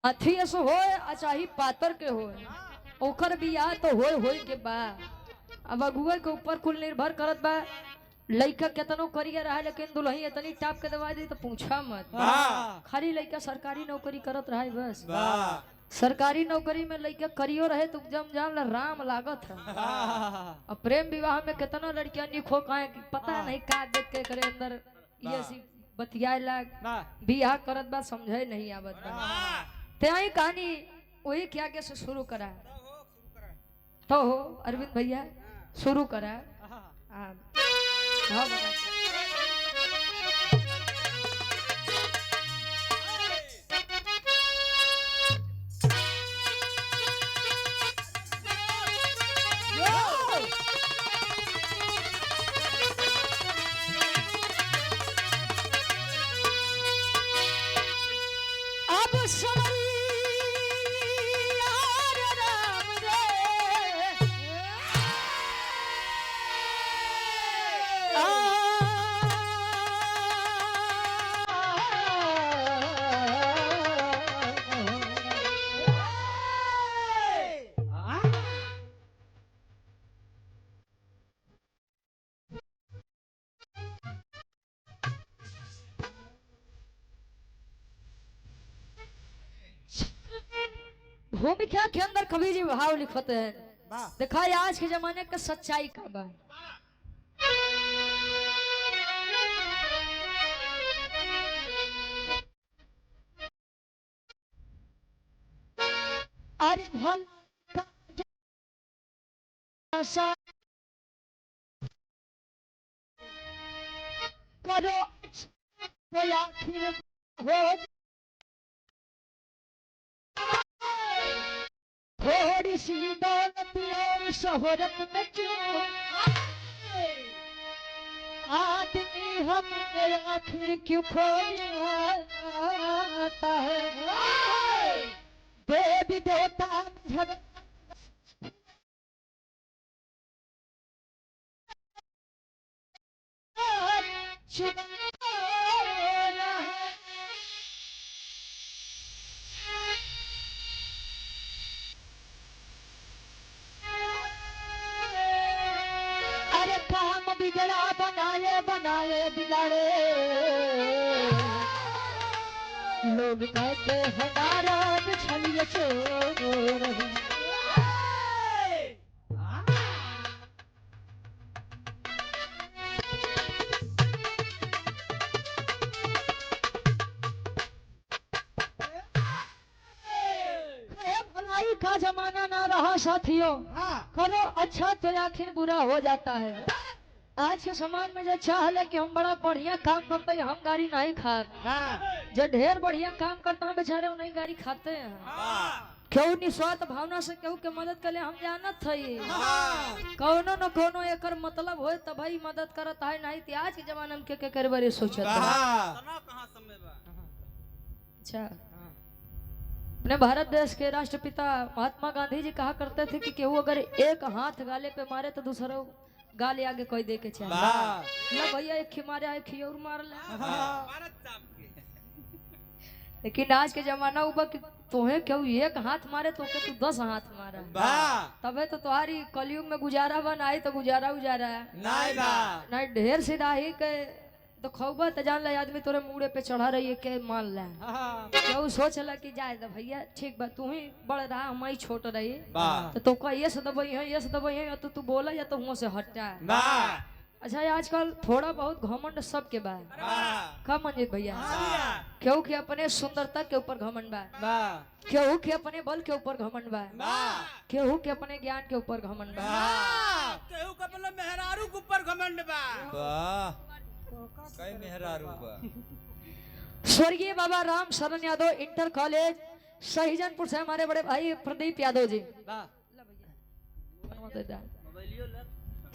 हाथी ऐसो हो चाहे पातर के हो ओकर बियाह तो होय के बा। अब अगुआ के ऊपर कुल निर्भर करत बा। लइका केतनो करिए रहा लेकिन दुल्ही इतनी टाप के दवा दी तो पूछा मत। खाली लइका सरकारी नौकरी करत रहा बस। सरकारी नौकरी में लइका करियो रहे तो जम जाम राम लागत है। अब प्रेम विवाह में कितना लड़कियां निखो काहे पता नहीं का देख के करे अंदर ये सी बतियाए लाग बियाह करत बा समझे नहीं आवत बा। ते आई कहानी वही क्या के से शुरू करा तो हो अरविंद भैया शुरू करा। हाँ भूमिका के अंदर कवि जी भाव लिखते हैं। देखा आज के जमाने का सच्चाई का बा। अरे भल करो तो आखिर हो थोड़ी सी दौलत और शोहरत में क्यों आदमी हम आखिर क्यों खोता है। देवी देवता झगड़ा अरे काम बिगड़ा बनाए बनाए बिगाड़े लोग कहते हैं नाराज छलिए चोर। भलाई का जमाना ना रहा साथियों। करो अच्छा तो आखिर बुरा हो जाता है। आज के समाज में जो चाह कि हम बड़ा बढ़िया काम करते हैं हम गाड़ी नहीं खा जो ढेर बढ़िया काम करता है बेचारे वो नहीं गाड़ी खाते हैं। क्यों निस्वार्थ भावना से केहू के मदद कर ले हम जानत हई कौनो न कौनो एकर मतलब होए तब भाई मदद करत है नहीं तो आज के जमाना में के करे बारे सोचत अच्छा। अपने भारत देश के राष्ट्रपिता महात्मा गांधी जी कहा करते थे कि केहू अगर एक हाथ गाले पे मारे तो दूसरा गाले आगे कोई दे के चाहिए भैया एक मारे है खी और मार ले। लेकिन आज के जमाना हुआ कि तोहे क्यों एक हाथ मारे तो के तू 10 हाथ मारा तबे तो तुम्हारी कलयुग में गुजारा बनाई तो गुजारा नहीं ढेर सीधा ही के तो खौबा तो जान ले आदमी तोरे मुड़े पे चढ़ा रही है के मान ले क्यों सोच ला कि जाए तो भैया ठीक बा तू ही बड़ रहा हम ही छोट रही तो का ये से दबाई है ये से दबाई है तो तू बोला या तो हुआ से हटा। अच्छा आजकल थोड़ा बहुत घमंड सबके बा का मंजित भैया क्यों कि अपने सुंदरता के ऊपर घमंड बा क्यों कि अपने बल के ऊपर घमंड बा क्यों कि अपने ज्ञान के ऊपर घमंड बा केहू के अपने मेहरारू के ऊपर घमंड बा कई मेहरारू बा। स्वर्गीय बाबा राम शरण यादव इंटर कॉलेज सहीजनपुर से हमारे बड़े भाई प्रदीप यादव जी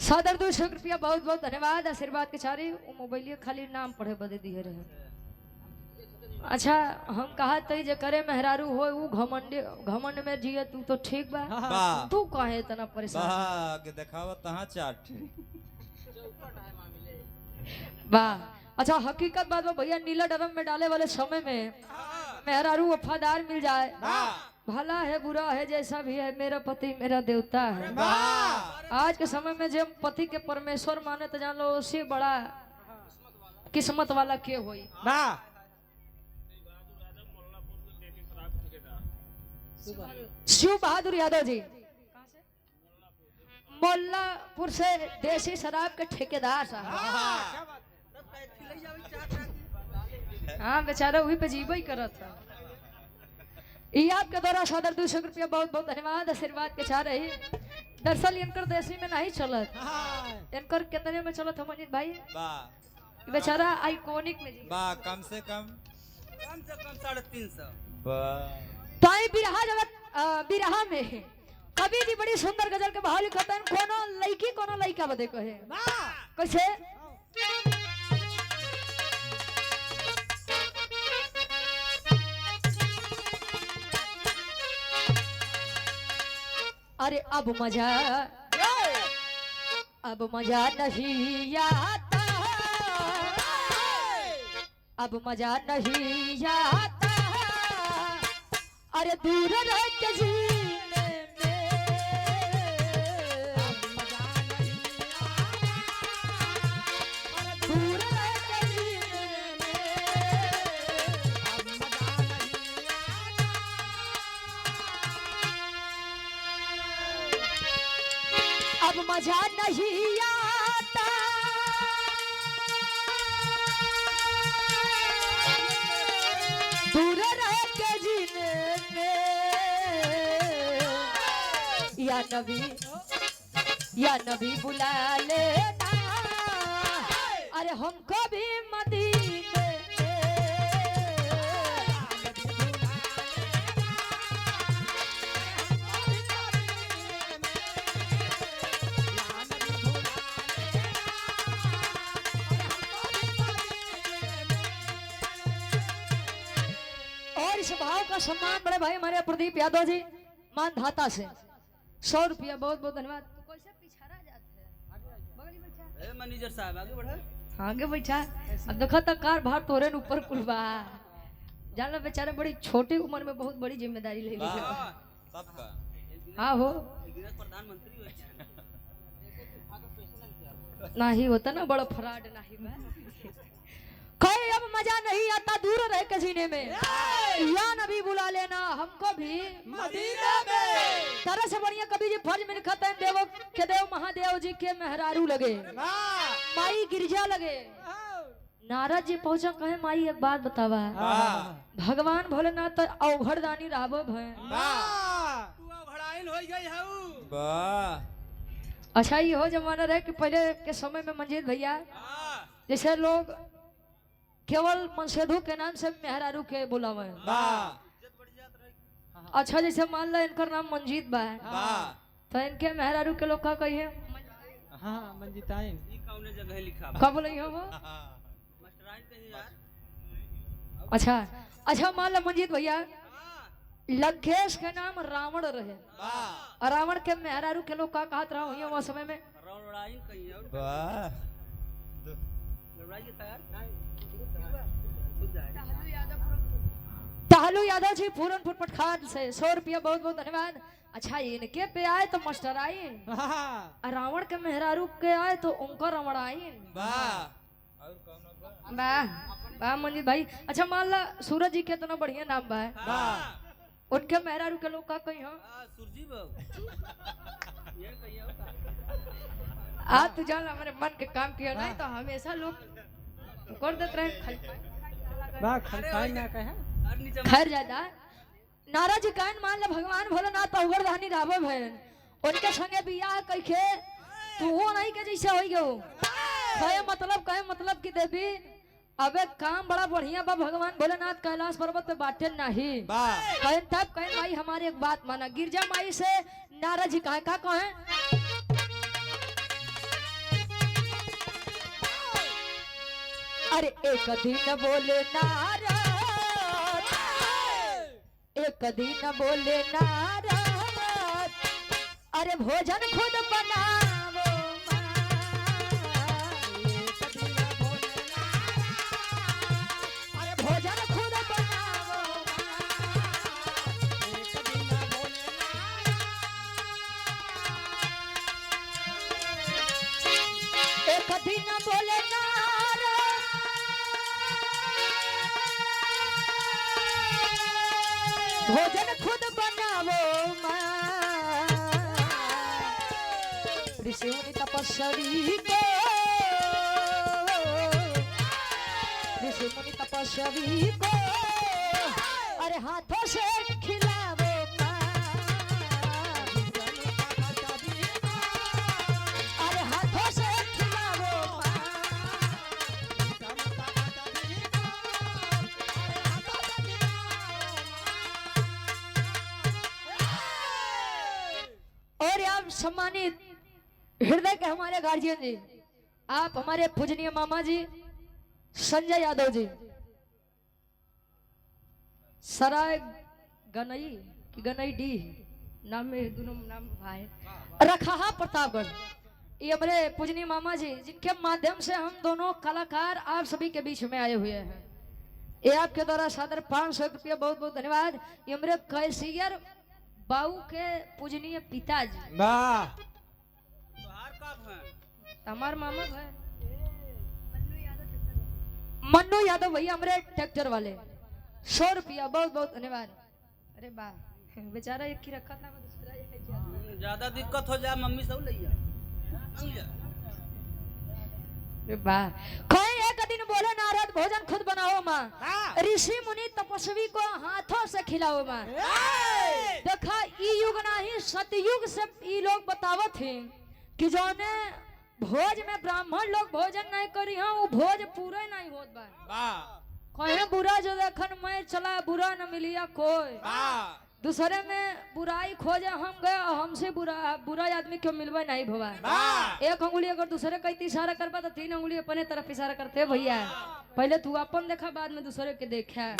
सादर 200 रुपया बहुत बहुत धन्यवाद आशीर्वाद के चारी वो मोबाइल खाली नाम पढ़े बदे दिए रहे। अच्छा हम कहा तई जे करे मेहरारू हो वो घमंड में जिए तू तो ठीक बा तू काहे इतना परेशान के देखावा तहां चाट वाह। अच्छा हकीकत बात भैया नीला ड्रम में डाले वाले समय में मेहरारू वफादार मिल जाए, वाह भला है बुरा है जैसा भी है, मेरा पति मेरा देवता है। वाह आज के समय में जब पति के परमेश्वर माने तो जान लो उससे बड़ा किस्मत वाला के होई। वाह शिव बहादुर यादव जी मोल्लापुर से देसी शराब के ठेकेदार साहब। हाँ बेचारा वही पे जीव ही करत था। ये आपके द्वारा सदर 200 रुपया बहुत बहुत धन्यवाद आशीर्वाद के चाह रही। दरअसल इनकर देसी में नहीं चलत, इनकर कितने में चलत है मंजित भाई? वाह बेचारा आइकॉनिक में जी। वाह कम से कम 350। वाह तो आई बिरहा जगत बिरहा में कभी भी बड़ी सुंदर गजल के बहाली खतन कोनो लड़की कोनो लड़का बदे कहे कैसे अरे अब मजा नहीं आता, अब मजा नहीं आता, अरे दूर रह के जीने में, दूर रह के जीने में, अब मजा नहीं आता, दूर रह के जीने या नबी बुला लेना, अरे हमको भी मदीने और इस भाव का सम्मान बड़े भाई हमारे प्रदीप यादव जी मान धाता से 100 रुपया बहुत बहुत धन्यवाद। तो कैसे पिछड़ा जाते हैं मैनेजर साहब आगे बढ़ा। आगे बैठा अब देखो तो कार भार तोरे न ऊपर कुलबा जान लो बेचारे बड़ी छोटी उम्र में बहुत बड़ी जिम्मेदारी ले ली है। सबका हाँ हो प्रधानमंत्री नहीं होता ना बड़ा फ्रॉड नहीं बा कहे अब मजा नहीं आता दूर रह के जीने में, या नबी बुला लेना हमको भी मदीना में। तरह से बढ़िया कभी जी फर्ज में लिखा था देवो के देव महादेव जी के मेहरारू लगे, माई गिरजा लगे। नारद जी पहुंचा कहे माई एक बात बतावा, भगवान भोलेनाथ तो अवघड़दानी राबो भय। वाह अच्छा ये हो जमाना रहे कि पहले के समय में मंजीत भैया जैसे लोग केवल मनसेधु के नाम से मेहरारू के बुलावे। अच्छा जैसे मान लो इनका नाम मंजीत बा तो इनके मेहरारू के लोग का कहिए हाँ मंजिताइन कौन जगह लिखा कब बोले हो वो? मास्टराइन कहीं यार। अच्छा मान लो मंजीत भैया लंकेश के नाम रावण रहे और रावण के मेहरारू के लोग का कहत रहा हुई वो समय में लड़ाई कहीं और वाह लड़ाई के तैयार टहलू यादव जी पूरनपुर पटखान से 100 रुपया बहुत बहुत धन्यवाद। अच्छा इनके पे आए तो मास्टर आइन, रावण के मेहरारू के आए तो उनका रावण आइन। वाह और कौन वाह वाह मंजीत भाई। अच्छा मान ला सूरज जी के इतना बढ़िया नाम बा, उनके मेहरारू के लोग का कहीं हो सुरजी बाबू ये कहीं होता आज तू जान हमारे मन के काम किया नहीं तो हमेशा लोग कर देते रहे वाह खलखाई ना कहे और नीचे खैर ज्यादा नाराज कान मान ले भगवान भोलेनाथ अवगरधानी राबो भैन उनके संगे बियाह कइखे तू हो नहीं के जैसे होई गयो कहे मतलब की देवी अबे काम बड़ा बढ़िया बा भगवान भोलेनाथ कैलाश पर्वत पे बाटे नहीं कहे तब कहे भाई हमारी एक बात माना गिरजा माई से नाराज जी कहे का कहे अरे एक दिन बोले नाराज एक दिन बोले नाराज अरे भोजन खुद बनावो अरे भोजन खुद बनावो भोजन खुद बनावो माँ ऋषि मुनि तपस्वी को ऋषि मुनि तपस्वी को अरे हाथों से खिलावो माँ अरे हाथों से खिलावो माँ और आप सम्मानित हृदय के हमारे गार्जियन जी, आप हमारे पूजनीय मामा जी संजय यादव जी, सराय गनई की गनई डी नाम में दोनों नाम भाई रखा प्रतापगढ़, ये हमारे पूजनीय मामा जी जिनके माध्यम से हम दोनों कलाकार आप सभी के बीच में आए हुए हैं। ये आपके द्वारा सादर 500 रुपया बहुत बहुत धन्यवाद। ये हमारे कैसियर बाबू के पूजनीय पिताजी वाह तोहार कब है? हमार मामा भाई मन्नू यादव भैया हमारे ट्रैक्टर वाले 100 रुपया बहुत बहुत धन्यवाद। अरे वाह बेचारा एक ही रखा था दूसरा ज्यादा दिक्कत हो जाए मम्मी सब लिया वाह। कोई एक दिन बोले नारद भोजन खुद बनाओ माँ ऋषि मुनि तपस्वी को हाथों से खिलाओ माँ। देखा ई युग नहीं सतयुग से ई लोग बतावत हैं कि जौने भोज में ब्राह्मण लोग भोजन नहीं करी हाँ वो भोज पूरे नहीं होत बा। कहे बुरा जो देखन मैं चला बुरा न मिलिया कोई दूसरे में बुराई खोजे हम गए हमसे बुरा आदमी क्यों मिलवा नहीं भवा। एक अंगुली अगर दूसरे का इशारा करबा तो 3 अंगुली अपने तरफ इशारा करते भैया। पहले तू अपन देखा बाद में दूसरे के देखा।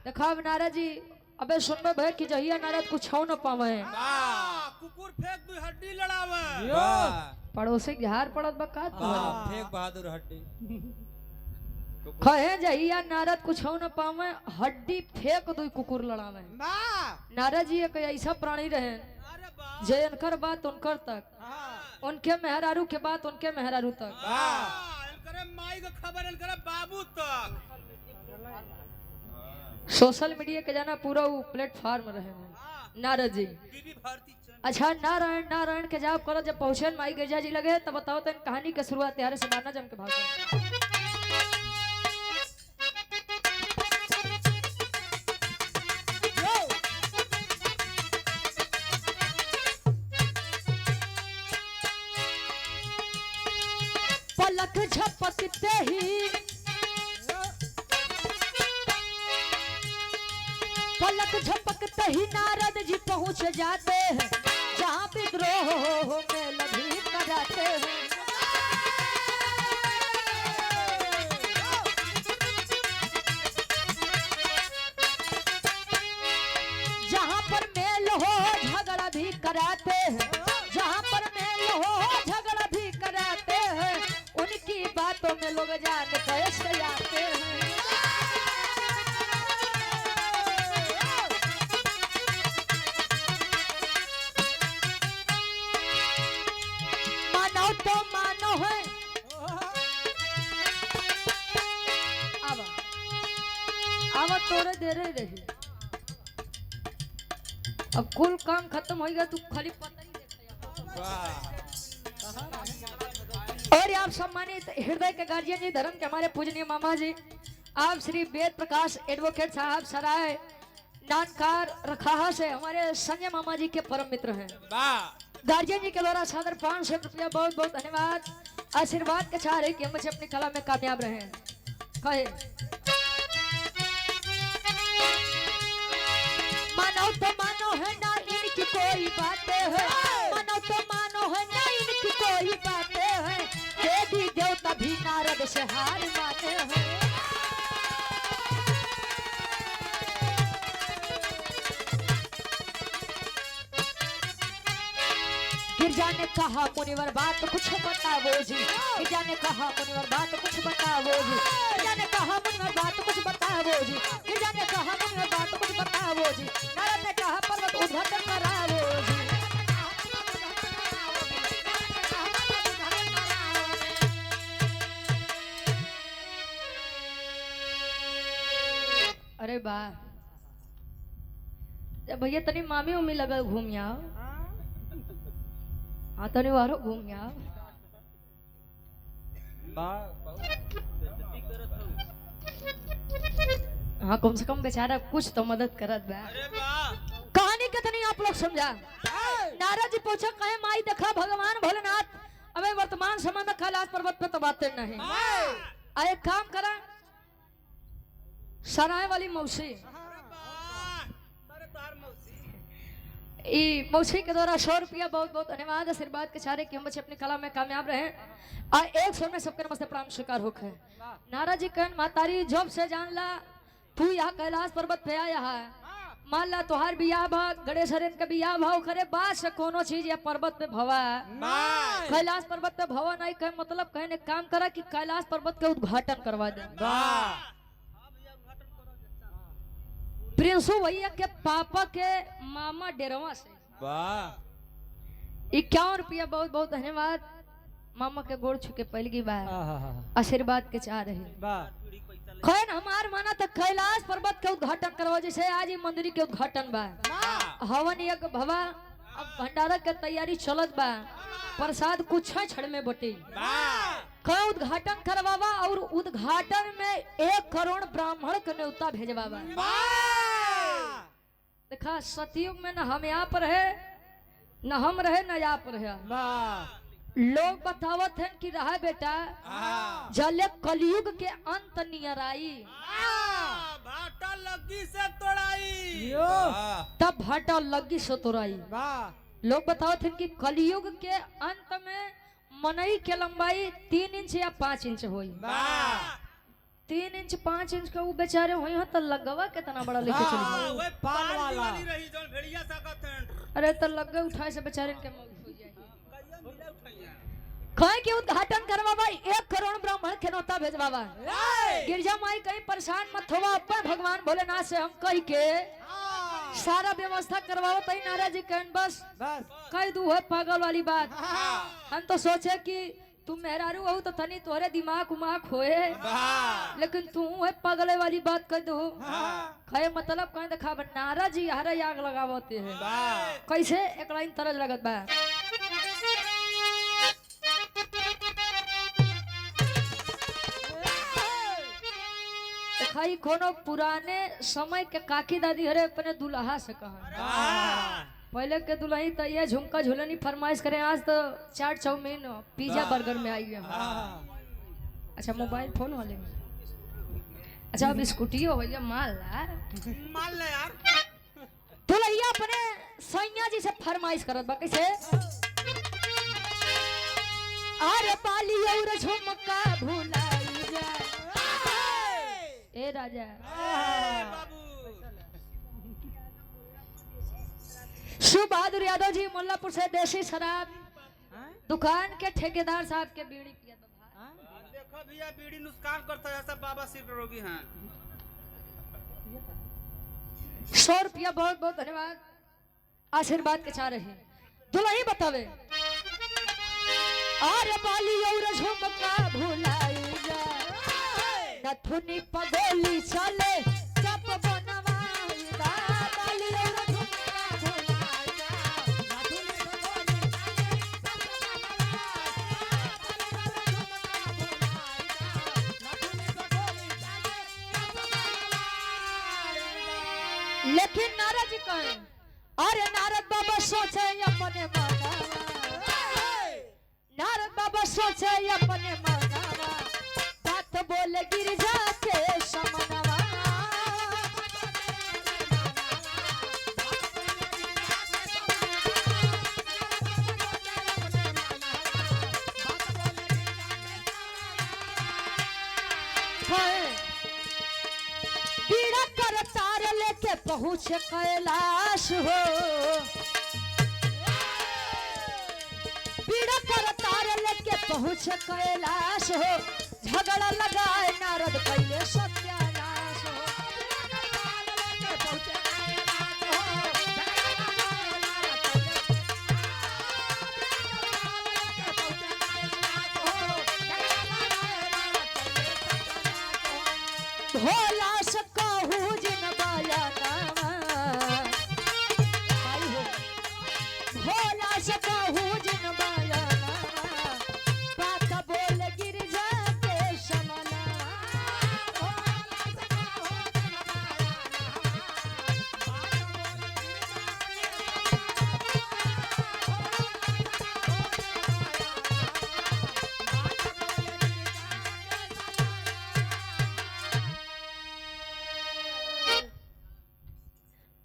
देखा अब नारद जी अबे सुनबे भाई कि जहिया नारद कुछ हो न पावे कुकुर फेंक दू हड्डी लड़ावे पड़ोसी के हार पड़त बका फेंक बहादुर हड्डी कहे जहिया नारद कुछ हो न पावे हड्डी फेंक दू कुकुर लड़ावे। नारद जी एक ऐसा प्राणी रहे जे उनकर बात उनकर तक उनके मेहरारू के बात उनके मेहरारू तक माई को खबर बाबू तक सोशल मीडिया के जाना पूरा वो प्लेटफॉर्म रहे नारद जी। अच्छा नारायण नारायण के जाप करो जब पहुंचे माई गिरजा जी लगे तब बताओ तो इन कहानी के शुरुआत यार से मारना जम के भाषण पलक झपकते ही पलक झपकते ही नारद जी पहुंच जाते हैं जहाँ विद्रोह में लभी कराते हैं। जहाँ पर मेल हो झगड़ा भी कराते हैं जहाँ पर मेल हो झगड़ा भी कराते हैं उनकी बातों में लोग जान कैसे आते हैं। मानो तो मानो है अब तोरे दे रही अब कुल काम खत्म हो गया तू खाली पता ही और आप सम्मानित हृदय के गार्जियन जी धर्म के हमारे पूजनीय मामा जी आप श्री वेद प्रकाश एडवोकेट साहब सराय नानकार रखाहा से हमारे संजय मामा जी के परम मित्र हैं। गार्जियन जी के द्वारा सादर 500 रुपया बहुत बहुत धन्यवाद। आशीर्वाद के चाह रहे कि हम बच्चे अपनी कला में कामयाब रहे। कहे मानो तो मानो है ना इनकी कोई बातें है मानो तो मानो है ना इनकी कोई बातें है देवी देवता भी नारद से हार माने हैं। गिरजा ने कहा मुनिवर बात कुछ बताओ जी गिरजा ने कहा मुनिवर बात कुछ बताओ जी गिरजा ने कहा मुनिवर बात कुछ बताओ जी गिरजा ने कहा मुनिवर बात कुछ बताओ जी नारद ने कहा पर्वत उद्घाटन कराओ जी। अरे वाह जब भैया तनी मामी उमी लगल घूम आओ। हाँ तनी वारो घूम आओ। हाँ कम से कम बेचारा कुछ तो मदद करत बा। अरे वाह कहानी कितनी आप लोग समझा। नारद जी पूछा कहे माई देखा भगवान भोलेनाथ अबे वर्तमान समय में कैलाश पर्वत पे तो बातें नहीं। एक काम करा सराय वाली मौसी मौसी के द्वारा 100 रुपया बहुत बहुत धन्यवाद आशीर्वाद के चारे कि हम बच्चे अपनी कला में कामयाब रहे और एक सौ में सबके नमस्ते प्रणाम स्वीकार होके। नारद जी कहन मातारी जब से जान ला तू यहाँ कैलाश पर्वत पे आया है मान ला तुहार बियाह भा गणेश हरेन के बियाह भाव करे बाद से कोनो चीज या पर्वत पे भवा कैलाश पर्वत पे भवा नहीं कहे मतलब कहे ने काम करा कि कैलाश पर्वत के उद्घाटन करवा दे। प्रिंसु भैया के पापा के मामा डेरवा से 51 रुपया बहुत बहुत धन्यवाद। मामा के गोड़ छू के पहली की बार आशीर्वाद के चाह रहे खैन हमार माना तो कैलाश पर्वत के उद्घाटन करवा जैसे आज ही मंदिर के उद्घाटन बा हवन यज्ञ भवा अब भंडारा के तैयारी चलत बा प्रसाद कुछ क्षण में बटे का उद्घाटन करवावा और उद्घाटन में 1 करोड़ ब्राह्मण के न्योता भेजवावा। देखा सतयुग में न हम यहाँ पर है न हम रहे न यहाँ पर है। लोग बतावत हैं कि रहा बेटा जले कलयुग के अंत नियर आई भाटा लगी से तोड़ाई तब भाटा लगी से तोड़ाई। लोग बतावत हैं कि कलयुग के अंत में मनई के लंबाई 3 इंच या 5 इंच हुई। 3 इंच 5 इंच का वो बेचारे हुई हो तो लगवा कितना बड़ा लेके चली पाल वाला रही जो भेड़िया सकत हैं। अरे तो लगे उठाए से बेचारे के मौत हो जाए। कहे कि उद्घाटन करवावा 1 करोड़ ब्राह्मण के न्योता भेजवावा। गिरजा माई कहीं परेशान मत होवा अपन भगवान भोलेनाथ से हम कह के सारा व्यवस्था करवाओ तई नाराज जी कहन बस कह दू है पागल वाली बात। हम तो सोचे कि तुम मेहरारू हो तो तनी तोहरे दिमाग उमाग होए लेकिन तू है पागल वाली बात कह दो कहे मतलब कहीं देखा नाराज जी हरे आग लगावते है कैसे एक लाइन तरज लगत बा। खाई कोनो पुराने समय के काकी दादी हरे अपने दुल्हा से कहा पहले के दुल्ही तो ये झुमका झुलनी फरमाइश करें आज तो चाट चाउमीन पिज्जा बर्गर में आई है। अच्छा मोबाइल फोन वाले में अच्छा अब स्कूटी हो भैया मान ले यार दुल्हिया अपने सैया जी से फरमाइश करत बा कैसे अरे बाली और झुमका भुलाई जा ए राजा शिव बहादुर यादव जी मुल्लापुर से देसी शराब दुकान के ठेकेदार साहब के बीड़ी पिया देखो भैया बीड़ी नुकसान करता है सब बाबा सिर रोगी हैं। 100 रुपया बहुत बहुत धन्यवाद आशीर्वाद के चाह रहे दुल्ही बतावे अरे बाली और झुमका भुलाई जा नथुनी पगोली चले जब बनवाई दा बाली और झुमका भुलाई जा नथुनी पगोली लेकिन नारद जी कहे अरे नारद बाबा सोचे अपने मनावा नारद बाबा सोचे अपने मनावा बात बोले गिरजा के समनवा बीड़ा कर तार लेके पहुंचे कैलाश हो बीड़ा कर तार लेके पहुंचे कैलाश हो झगड़ा लगाए नारद पहले सत्यानाश हो भोला से कहूँ जिन बयानावा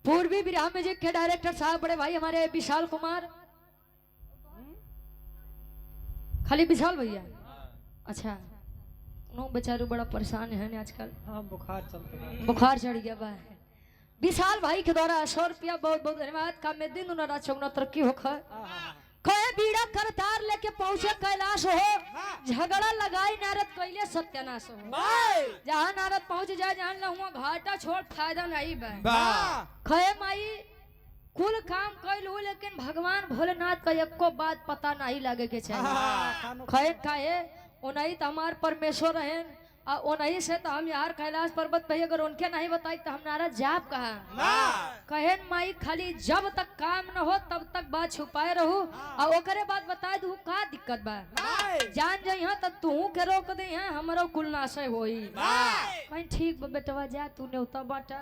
पूर्वी विराह म्यूजिक के डायरेक्टर साहब बड़े भाई हमारे विशाल कुमार, खाली विशाल भैया। अच्छा, उन्हों बेचारू बड़ा परेशान है आजकल। हाँ बुखार चलता है। बुखार चढ़ गया बा। विशाल भाई के द्वारा 100 रुपया बहुत बहुत धन्यवाद। काम में दिन उन्होंने चौगुना तरक्की होकर कहे बीड़ा करतार लेके पहुंचे कैलाश हो, झगड़ा लगाई नारद कैले सत्यानाश हो। जहाँ नारद पहुंच जाए जहाँ लहुआ घाटा छोड़ फायदा नहीं बा। कहे माई कुल काम कैल हो लेकिन भगवान भोलेनाथ का एको बात पता नहीं लगे के चाहिए। कहे काहे उन्हीं तो हमार परमेश्वर है और उन्हीं से तो हम यार कैलाश पर्वत पे अगर उनके नहीं बताई तो हम नारद जाप कहा। कहे माई खाली जब तक काम न हो तब तक बात छुपाए रहू और ओकरे बाद बता दू का दिक्कत बा। जान जइहा त तू के रोक दे हैं हमरो कुल नाशय होई। कहीं ठीक बा बेटवा जा तू नेवता बाटा।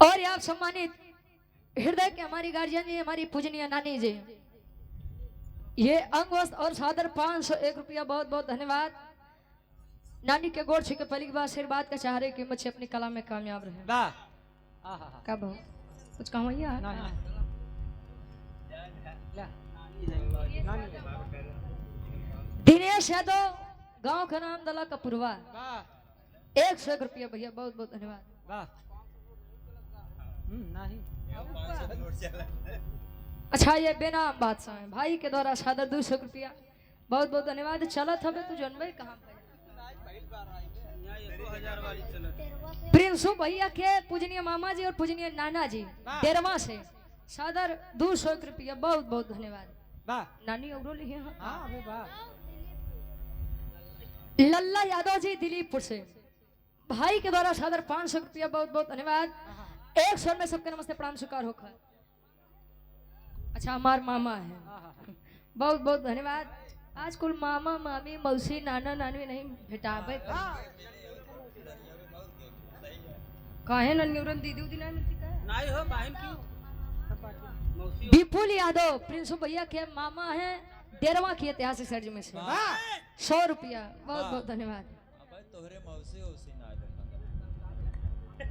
और आप सम्मानित हृदय के हमारी गार्जियन जी, हमारी पूजनीय नानी जी, ये अंग वस्त्र और सादर 501 रुपया बहुत बहुत धन्यवाद। नानी के गोड़ छू के पहली बार आशीर्वाद का चाह रहे कि मुझे अपनी कला में कामयाब रहे। कब हो कुछ कहा भैया? दिनेश यादव गांव का नाम दला कपूरवा 101 रुपया भैया बहुत बहुत धन्यवाद। नहीं। अच्छा ये बेनाम बादशाह है भाई के द्वारा सादर 200 रुपया बहुत बहुत धन्यवाद। चलत हमें तू जनबे कहाँ प्रिंसु भैया के पूजनीय मामा जी और पूजनीय नाना जी देरवा से सादर 200 रुपया बहुत बहुत धन्यवाद। नानी और लल्ला यादव जी दिलीपपुर से भाई के द्वारा सादर 500 रुपया बहुत बहुत धन्यवाद। 1 स्वर में सबके नमस्ते प्रणाम स्वीकार होकर। अच्छा हमार मामा है बहुत बहुत धन्यवाद। आज कुल मामा मामी मौसी नाना नानी नहीं भेटाबे काहे नन्यूरन दीदी उदी नहीं मिलती का नहीं हो बहन की विपुल यादव प्रिंसु भैया के मामा है देरवा की ऐतिहासिक सर्ज में से 100 रुपया बहुत बहुत धन्यवाद।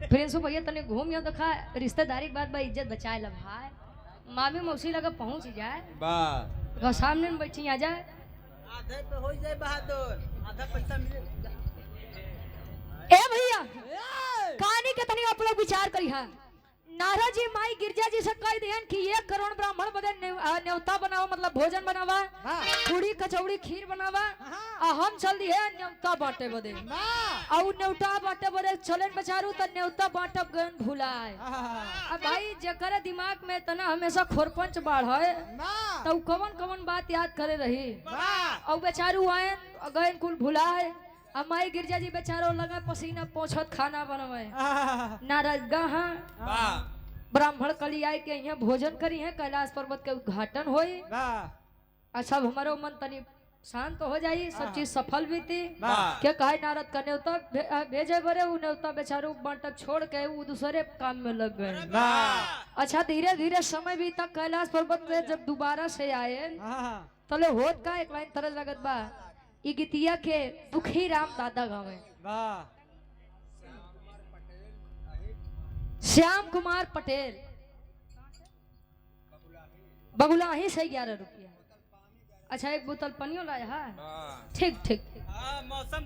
प्रिंसु भैया तने घूम यो देखा रिश्तेदारी के बाद बा इज्जत बचाए ला भाई। मामी मौसी लगा पहुंच जाए बा सामने में बैठी आ जाए आधे पे हो जाए बहादुर आधा पैसा मिले। ए भैया कहानी के तनी आप लोग विचार करी हा। नारद जी माई गिरजा जी से कह दिहन कि 1 करोड़ ब्राह्मण बदे न्योता बनावा मतलब भोजन बनावा पूरी कचौड़ी खीर बनावा और हम चल दिए न्योता बांटे बदे और न्योता बांटे बदे चलन बेचारू तो न्योता बांटब गन भुलाए। अब भाई जकर दिमाग में तना हमेशा खोरपंच बाढ़ है तो कवन कवन बात याद करे रही और बेचारू आए गए कुल भुलाए। अब माई गिरजा जी बेचारो लगा पसीना पोछत खाना बनवे नारद गहा ब्राह्मण कली आए के यहाँ भोजन करी है कैलाश पर्वत के उद्घाटन होई। अच्छा हमारो मन तनी शांत हो जाई सब चीज सफल भी थी क्या कहे नारद का न्योता भेजे बरे उ न्योता बेचारू बांटक छोड़ के वो दूसरे काम में लग गए। अच्छा धीरे धीरे समय भी तक कैलाश पर्वत पे जब दोबारा से आए तले होत का एक लाइन तरह लगत बा ई गीतिया के दुखी राम दादा गावे श्याम कुमार पटेल बगुलाही से 11 रुपया। अच्छा एक बोतल पनियो लाया है ठीक ठीक हां मौसम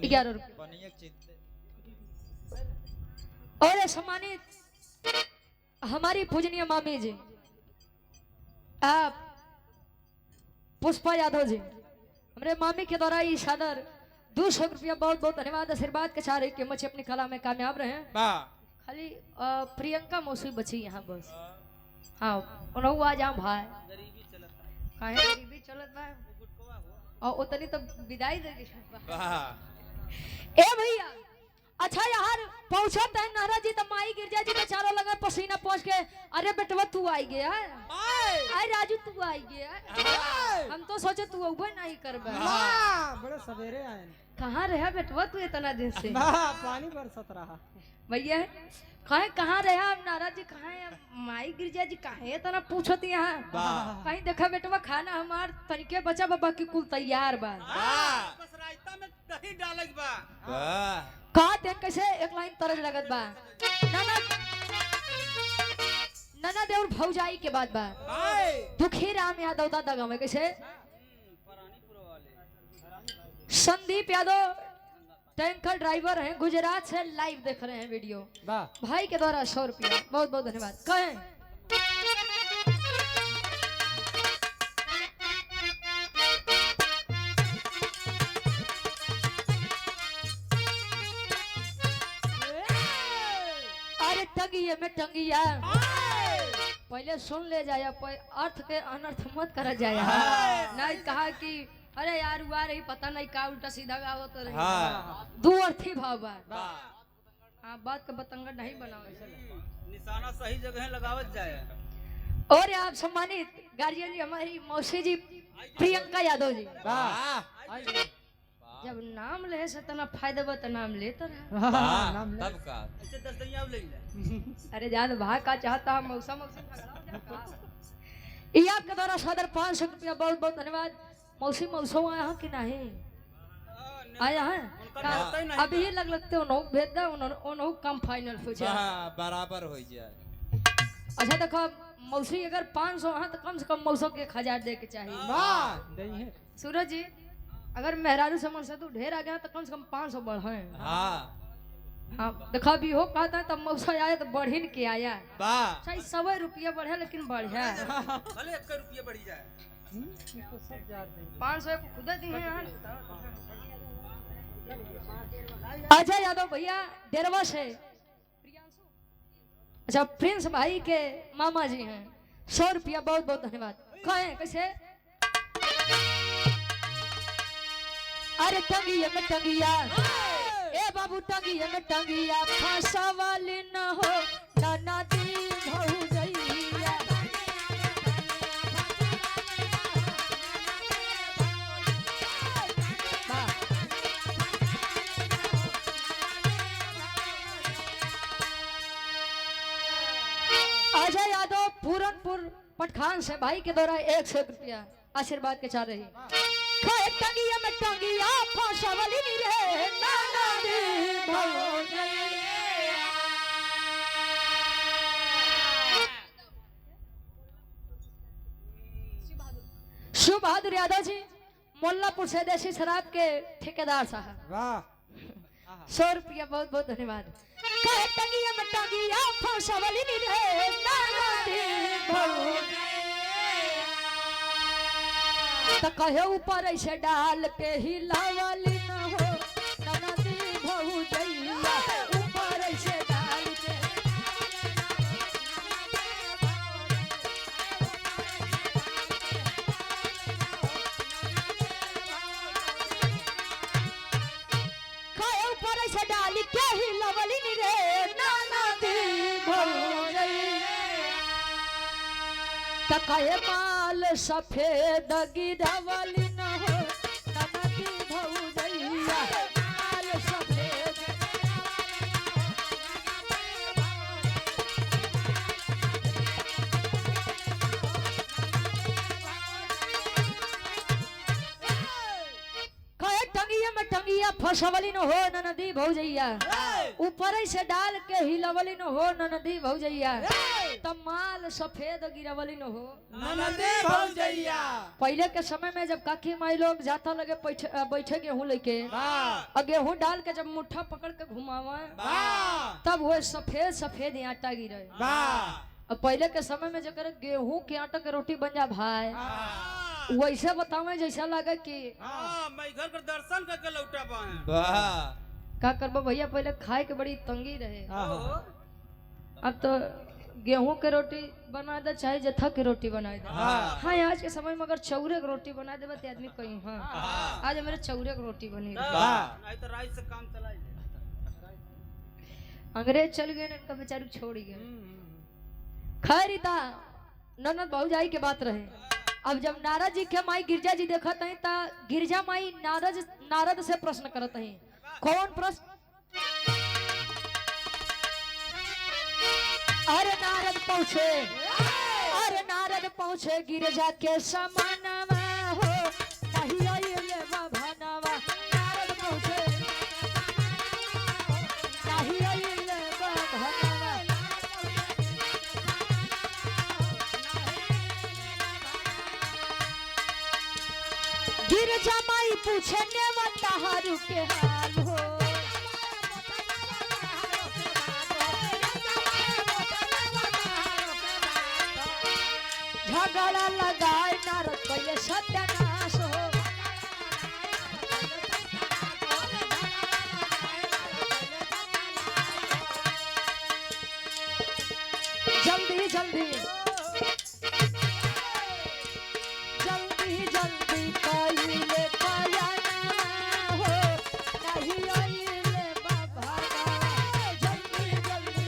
11 रुपया। और सम्मानित हमारी पूजनीय मामी जी आप पुष्पा यादव जी हमारे मामी के द्वारा ये सादर 200 रुपया बहुत बहुत धन्यवाद। आशीर्वाद के चाह कि मुझे अपनी कला में कामयाब रहे। खाली प्रियंका मौसी बची यहाँ बस। हाँ उन्होंने आ जाओ भाई काहे गरीबी चलत बा और उतनी तो विदाई दे दी ए भैया। अच्छा यार पहुंचत है नारा जी तो माई गिरजा जी बेचारो लगा पसीना पहुंच के अरे बेटवा तू आई गया अरे राजू तू आई गया हम तो सोचे तू उबे नहीं करबे बड़े सवेरे आए कहाँ रहा बेटवा तू इतना दिन से? वाह पानी बरसत रहा। भैया कहाँ रहा अब नाराज जी? कहाँ है माई गिरजा जी? कहाँ है इतना पूछत यहाँ? कहीं देखा बेटवा खाना हमार तनिके बचा बाबा की कुल तैयार बा। बस रायता में दही डालक बा। का देख कैसे एक लाइन तरज लगत बा। ननद और भौजाई के बाद बा दुखी राम यादव दादा गाँव में कैसे संदीप यादव टैंकर ड्राइवर हैं गुजरात से लाइव देख रहे हैं वीडियो। वाह भाई के द्वारा 100 रुपया बहुत बहुत धन्यवाद। कहें अरे टंगिया में टंगिया पहले सुन ले जाया अर्थ के अनर्थ मत कर जाया। नहीं कहा कि अरे यार हुआ रही पता नहीं का उल्टा सीधा गावो तो रही। दो अर्थी भाव बा। हाँ बात का बतंगड़ नहीं बनाओ। निशाना सही जगह लगावत जाए। और आप सम्मानित गार्जियन जी हमारी मौसी जी प्रियंका यादव जी। जब नाम ले से तना फायदा बता नाम लेता रहा। तब का ऐसे 10 दनिया ले ले। अरे जान भाग का चाहता है मौसम ये आपके द्वारा सदर 500 रुपया बहुत बहुत धन्यवाद। मौसी मौसम आया है कि नहीं आया है? अभी लगते उन्होंने भेज दे उन्होंने कम फाइनल हो जाए बराबर हो जाए। अच्छा देखो मौसी अगर 500 है तो कम से कम मौसम के 1000 दे के चाहिए। वाह सूरज जी अगर मेहरारू समझ से तू ढेर आ गया तो कम से कम 500 बढ़े। हाँ देखा भी हो कहता है तब मौसा आया तो बढ़िन के आया चाहे 100 रुपया बढ़े लेकिन बढ़िया भले 1 रुपया बढ़ी जाए। 500 खुद दी है। अजय यादव भैया डेरवा से अच्छा प्रिंस भाई के मामा जी हैं 100 रुपया बहुत बहुत धन्यवाद। कहें कैसे अरे टंगिया में टंगिया ए बाबू टंगिया में टंगिया फांसा वाली न हो नाना दी भौजैया। अजय यादव पूरनपुर पटखान से भाई के द्वारा 100 रुपया आशीर्वाद के चाह रही। टंगिया में टंगिया फांसा वाली नी रे नाना दी भौजैया। शिव बहादुर यादव जी मोल्लापुर से देसी शराब के ठेकेदार साहब। वाह 100 रुपया बहुत बहुत धन्यवाद। टंगिया में टंगिया फांसा वाली नी रे नाना दी भौजैया। तो कहे ऊपर ऐसे डाल के हिलावाली न हो ननदी भौजैया। ऊपर ऐसे डाल के कहे ऊपर ऐसे डाल के हिलावाली नी रे ननदी भौजैया। तो कहे माल सफेद गिरवाली न हो ननदी भौजैया। माल सफेद कहे टंगिया में टंगिया फसवली न हो ननदी भौजैया। ऊपर से डाल के हिलवली न हो ननदी भौजैया। तमाल सफेद गिरवली न हो ननदी भौजैया। पहले के समय में जब काकी माई लोग जाता लगे बैठे गेहूं लेके और गेहूं डाल के जब मुट्ठा पकड़ के घुमावा तब वो सफेद सफेद आटा गिरे। और पहले के समय में जब गेहूं के आटा के रोटी बन जा भाई वैसे बतावे जैसा लगे कि मैं घर का दर्शन करके लौटा पाए। का करबो भैया पहले खाए के बड़ी तंगी रहे। अब तो गेहूं के रोटी बना दे चाहे जथा के रोटी बना दे। हाँ आज के समय में अगर चौरे की रोटी बना दे तो आदमी कहीं हाँ आज मेरे चौरे की रोटी बनी नहीं तो राइस से काम चला। अंग्रेज चल गए इनका बेचारू छोड़ गए। खैर इता ननद भौजाई के बात रहे अब जब नारद जी के माई गिरजा जी देखत हैं ता गिरजा माई नारद से प्रश्न करत हैं। कौन प्रश्न? अरे नारद पहुँचे, अरे नारद पहुँचे गिरजा के समानवा हो नहीं आइले भवनवा। नारद पहुँचे नहीं आइले भवनवा। गिरजा माई पूछे नेवता हारू के हाल हो। झगड़ा लगाए नारद पहले सत्यानाश हो। जल्दी जल्दी जल्दी जल्दी कइले कयाना हो नहीं आइले बाबा। जल्दी जल्दी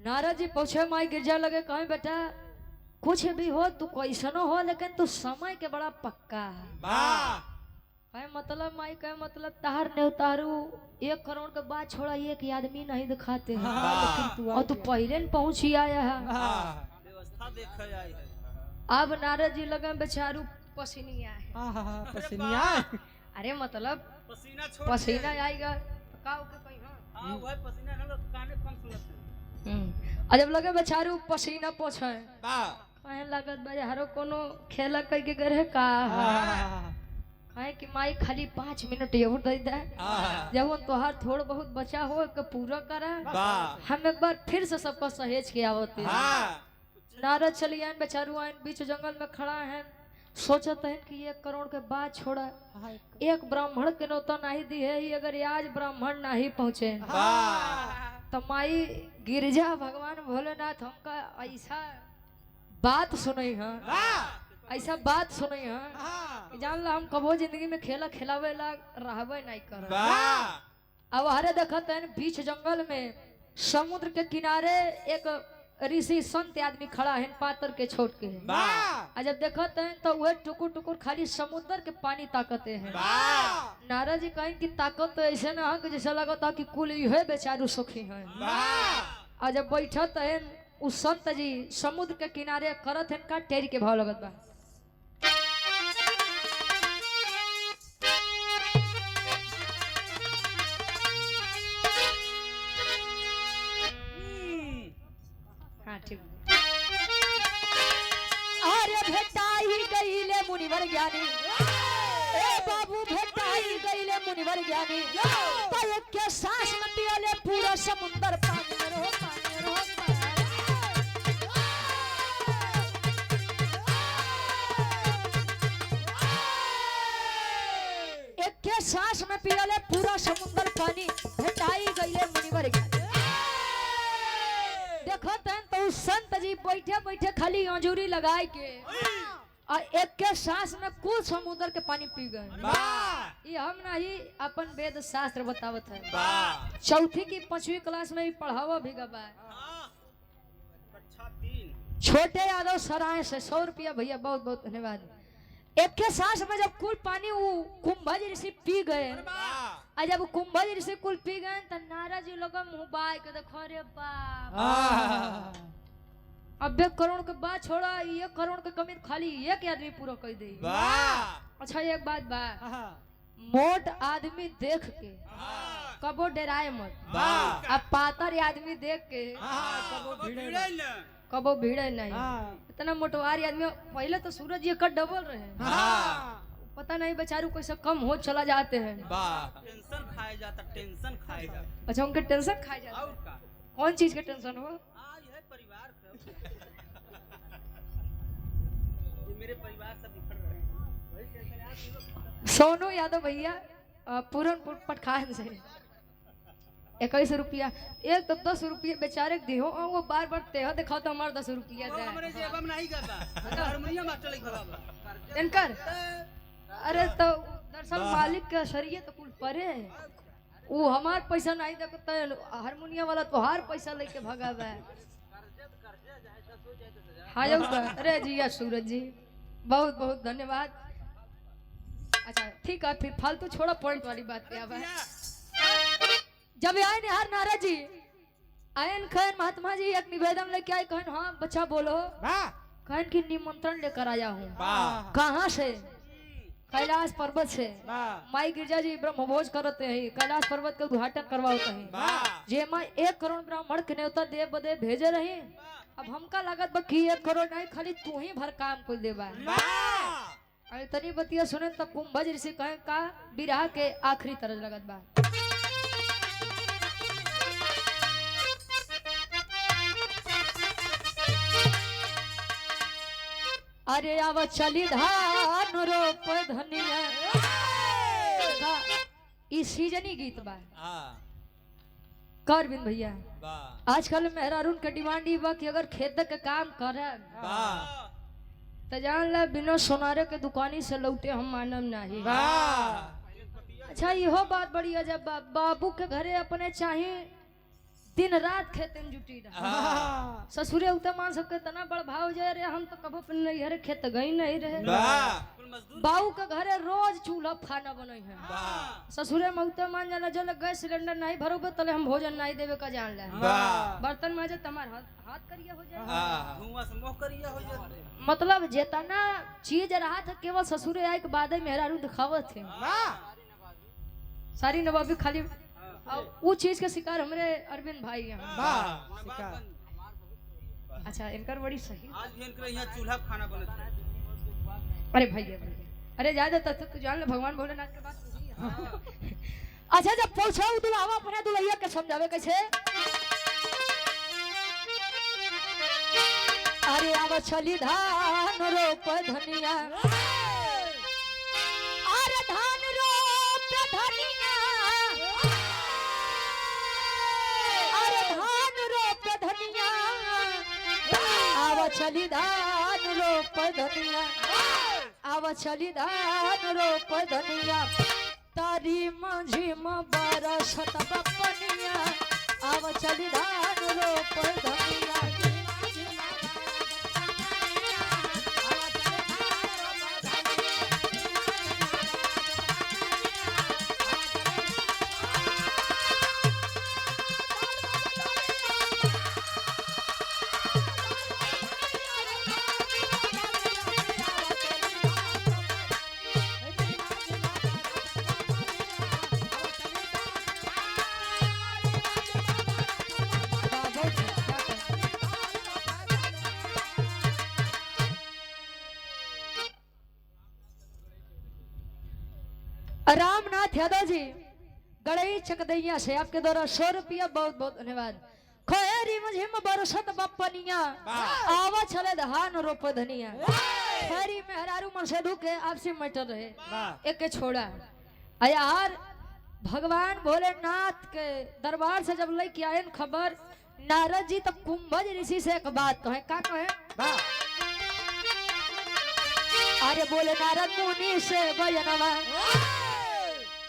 नारद जी पूछे माई गिरजा लगे कहीं बेटा कुछ भी हो तू कैसनो हो लेकिन तू समय के बड़ा पक्का है। कहे मतलब माई कहे मतलब तार ने उतारू 1 करोड़ के बाद छोड़ा एक आदमी नहीं दिखाते हैं। और तू पहले न पहुंची आया है। व्यवस्था देखे आई है। अब नारद जी लगे बेचारू पसीनिया है। पसीनिया अरे मतलब पसीना छोड़ पसीना आएगा का के कहीं हां वही पसीना ना काने कम सुनत है। और जब लगे बेचारू पसीना पोछे कहे लागत बाजे हरो कोनो खेला कई के करे का कहे कि माई खाली 5 मिनट और दे दे। जब उन तोहार थोड़ बहुत बचा हो के पूरा करा हम एक बार फिर से सबको सहेज के आवते हैं। नारद चली आए बेचारू आए बीच जंगल में खड़ा है सोचते हैं कि 1 करोड़ के बाद छोड़ा एक ब्राह्मण के नौता नहीं दी है ही अगर आज ब्राह्मण नहीं पहुंचे तो माई गिरजा भगवान भोलेनाथ हमका ऐसा बात सुनई है। ऐसा बात सुनई है जान ला हम कबो जिंदगी में खेला खिलावे ला रहबे नहीं कर। अब हरे देखते हैं बीच जंगल में समुद्र के किनारे एक ऋषि संत आदमी खड़ा है पातर के छोड़ के। जब देखते हैं तो वह टुकुर टुकुर खाली समुद्र के पानी ताकते हैं। नारद जी कहें कि ताकत तो ऐसे ना है कि जैसा लगता कि कुल यह बेचारू सुखी है। और जब बैठत है उस संत जी समुद्र के किनारे करत है का टेरी के भाव लगत बा। हाँ ठीक। अरे भेटाई गईले मुनिवर ज्ञानी ए बाबू भेटाई गईले मुनिवर ज्ञानी पल के सांस में पियले पूरा समुंदर पानी में रहो पानी में रहो। एक के सांस में पियले पूरा समुंदर पानी भेटाई गईले मुनिवर ज्ञानी। देखते हैं तो संत जी बैठे बैठे खाली अंजूरी लगाए के और एक के सांस में कुल समुद्र के पानी पी गए। ये हम नहीं अपन वेद शास्त्र बतावत है। चौथी की 5वीं क्लास में भी पढ़ावा भी गवा। छोटे यादव सराय से 100 रुपया भैया बहुत बहुत धन्यवाद। एक के सांस में जब कुल पानी वो कुंभज ऋषि पी गए और जब कुंभज ऋषि कुल पी गए तो नारद जी लोग मुंह बाय के देखो रे बाप अब 1 करोड़ के बाद छोड़ा 1 करोड़ के कमी खाली एक आदमी पूरा कर दे। अच्छा एक बात बा मोट आदमी देख के कबो डराए मत। अब पातर आदमी देख के कबो भीड़े नहीं। इतना मोटवारी आदमी पहले तो सूरज जी का डबल रहे पता नहीं बेचारू कैसे कम हो चला जाते हैं। टेंशन खाया जाता टेंशन खाया जाता। अच्छा उनके टेंशन खाए जाता और का कौन चीज के टेंशन हो? यह परिवार ये मेरे परिवार से बिखर रहे हैं वही टेंशन है। सोनू यादव भैया पूरनपुर पटखान से 21 रुपया एक तो 10 रुपये बेचारे के दिहो और वो बार बार तेहा दिखाओ तो हमारे 10 रुपया वो हमरे जेब में नहीं गबा हारमोनियम मास्टर लिखा बा इनकर अरे तो दरअसल मालिक के शरीय तो कुल परे है वो हमार पैसा नहीं देता हारमोनियम वाला तो हर पैसा लेके भगा है। हाँ अरे जी या सूरज जी बहुत बहुत धन्यवाद। अच्छा ठीक है फिर फालतू छोड़ा पॉइंट वाली बात पे अब जब आए निहार नाराज जी आयन खैन महात्मा जी एक निवेदन लेके आए कहन हाँ बच्चा बोलो कहन की निमंत्रण लेकर आया हूँ। कहाँ से? कैलाश पर्वत से। माई गिरजा जी ब्रह्मभोज करते हैं कैलाश पर्वत का उद्घाटन करवाते हैं जे माई 1 करोड़ ब्राह्मण के न्योता दे बदे भेजे रही। अब हमका लागत बा कि 1 करोड़ नहीं खाली तू ही भर काम को देबा। अरे तनी बतिया सुने तो कुंभज ऋषि कहे का बिरहा के आखिरी तरज लगत बा। अरे आव चली धान रोप धनिया ई सीजनी गीत बा कर बिन भैया। आजकल मेहरारून के डिमांड ई बा कि अगर खेत के काम करे तो जान ला बिना सोनारे के दुकानी से लौटे हम मानम नहीं। अच्छा इहो बात बड़ी अजब बाबू के घरे अपने चाहे दिन रात खेते में जुटी रहा ससुरे उतर मान सबके तना बड़ भाव जाए रे हम तो कभो नहीं हरे खेत गई नहीं रहे। बाबू के घरे रोज चूल्हा खाना बने है ससुरे में उतर मान जाना जल गैस सिलेंडर नहीं भरोगे तले हम भोजन नहीं देवे का जान ले बर्तन माजे तुम्हार हाथ करिया हो जाए धुआं से मुंह करिया हो जाए। मतलब जेतना चीज रहा था केवल ससुरे आए के बाद मेहरारू दिखावत थे सारी नवाबी खाली वो चीज के शिकार हमारे अरविंद भाई हैं। अच्छा इनकर बड़ी सही आज भी इनके यहाँ चूल्हा खाना बनता है। अरे भैया अरे ज्यादा तू जान ले भगवान भोलेनाथ के बात। अच्छा जब पहुंचाऊ दुल्हावा अपने दुल्हैया के समझावे कैसे अरे आव चली धान रोप धनिया अरे धान रोप धनिया अरे धान रोप धनिया आव चली धान रोप धनिया आव चली धान रोप धनिया तारी माझी बरसत बपनिया आव चली धान रोप धनिया। रामनाथ यादव जी गड़ई चकदैया से आपके द्वारा 100 रुपया बहुत बहुत धन्यवाद। खोएरी मुझे बरसत बपनिया आवा चले धान रोप धनिया खैरी मेहरारू मरसेदू के आपसी मैटर रहे एक के छोड़ा यार भगवान भोलेनाथ के दरबार से जब लेके आए खबर नारद जी तब कुंभज ऋषि से एक बात कहे का कहे अरे बोले नारद मुनि से बयनवा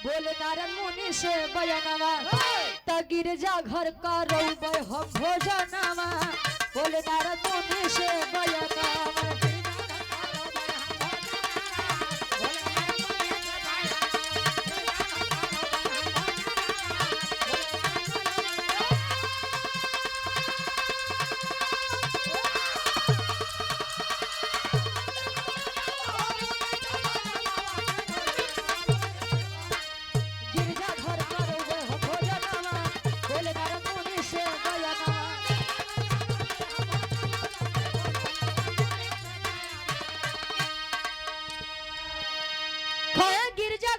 बोले नारद मुनि से बयनवा त गिरजा घर का रौबे हम भोजनवा बोले नारद मुनि से बयनवा।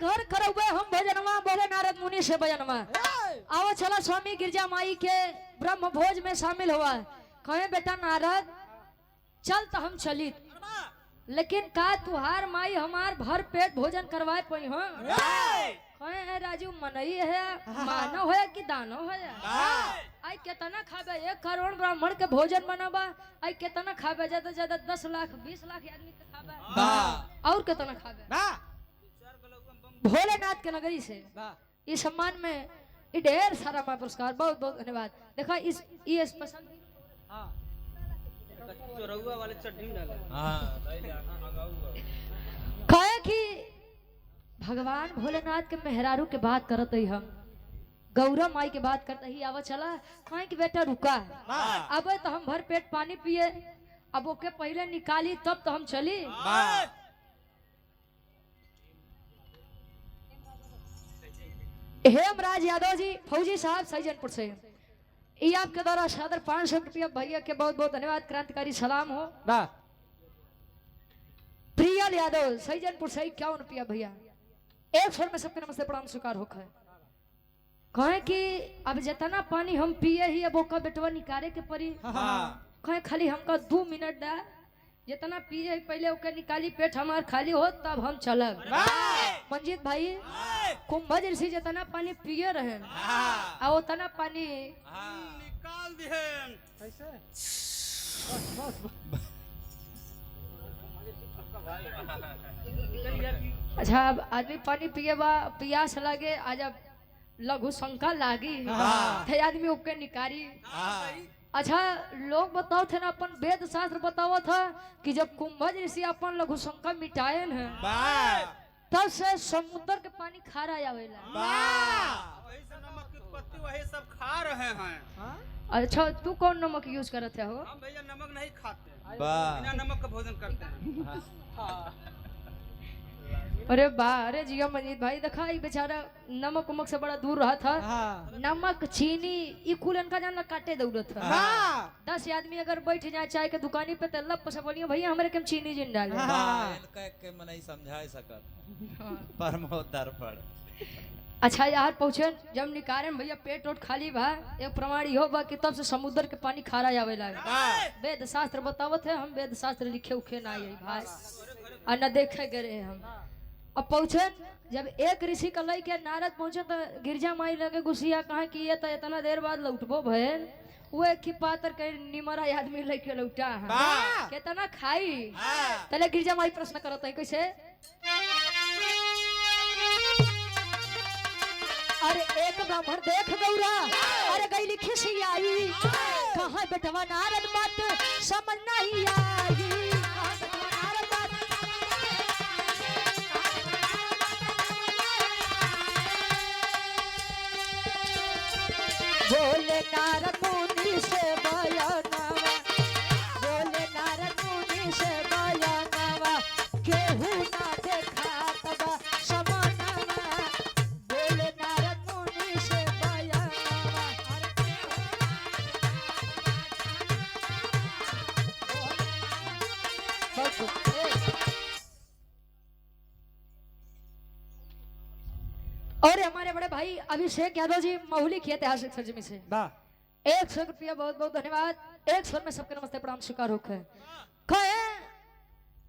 घर करौबे हम भजनवा बोले नारद मुनि से बजनवा आओ चला स्वामी गिरजा माई के ब्रह्म भोज में शामिल हुआ कहे बेटा नारद चल तो हम चली लेकिन का तुहार माई हमार भर पेट भोजन करवाए पई हो कहे है राजू मनई है मानो है कि दानो है आई कितना खाबे 1 करोड़ ब्राह्मण के भोजन बनाबा आई कितना खाबे ज्यादा से ज्यादा 10 लाख 20 लाख आदमी के खाबे और कितना खाबे भोलेनाथ के नगरी से इस सम्मान में ये ढेर सारा मैं पुरस्कार बहुत बहुत धन्यवाद देखा इस ये पसंद चोरौआ वाले चटनी डाला कहे कि भगवान भोलेनाथ के मेहरारू के बात करत ही हम गौरा माई के बात करते ही आवा चला कहे कि बेटा रुका अब तो हम भर पेट पानी पिए अब ओके पहले निकाली तब तो हम चली हेमराज यादव जी फौजी साहब सैजनपुर से ये आपके द्वारा सादर 500 रुपया भैया के बहुत बहुत धन्यवाद क्रांतिकारी सलाम हो प्रियल यादव सैजनपुर से 51 रुपया भैया 100 में सबके नमस्ते प्रणाम स्वीकार होकर कहे कि अब जितना पानी हम पिए ही अब ओका बेटवा निकाले के पड़ी कहे खाली हमका 2 मिनट दा जितना पिए पहले ओके निकाली पेट हमार खाली हो तब हम चलब मंजीत भाई कुंभज ऋषि जितना पानी पिए रहे आ उतना पानी निकाल दिए कैसे अच्छा अब आदमी पानी पिए बा प्यास लगे आज अब लघु शंका लागी थे आदमी ओके निकारी अच्छा लोग बताओ थे ना अपन वेद शास्त्र बताओ था कि जब कुंभज ऋषि अपन लघु शंका मिटाए हैं तब से समुद्र के पानी खारा आवेला वही से नमक की पत्ती वही सब खा रहे हैं अच्छा तू कौन नमक यूज करते हो हम भैया नमक नहीं खाते बिना नमक का भोजन करते हैं अरे वाह अरे जिया मंजीत भाई देखा ये बेचारा नमक उमक से बड़ा दूर रहा था नमक चीनी ई कुल इनका जानना काटे दौड़त था 10 आदमी अगर बैठ जाए चाय के दुकानी पे तो लप से बोलियो भैया हमारे कम चीनी जिन डाले इनका के मने समझाए सकत परमोदर पर अच्छा यार पहुंचे जब निकारन भैया पेट ओट खाली बा एक प्रमाण हो बा कि तब से समुद्र के पानी खारा आवेला वेद शास्त्र बतावत है हम वेद शास्त्र लिखे उखे ना आई भाई और न देखे गए हम अब पहुंचे जब एक ऋषि का लई के नारद पहुंचे तो गिरजा माई लगे गुसिया कहा कि ये तो इतना देर बाद लौटबो भैन वो एक ही पातर के निमरा आदमी लेके लौटा है कितना खाई तले गिरजा माई प्रश्न करत है कैसे अरे एक ब्राह्मण देख गौरा अरे गई खिसियाई कहा बेटवा नारद बात समझ नहीं आई बोले नारद मुनि से बयानवा बोले नारद मुनि से बयानवा केहू ना देखा तबा समानवा बोले नारद मुनि से बयानवा और हमारे बड़े भाई अभिषेक यादव जी महुली की ऐतिहासिक सरजमी से 100 रुपया बहुत बहुत धन्यवाद 100 में सबके नमस्ते प्रणाम स्वीकार होकर कहे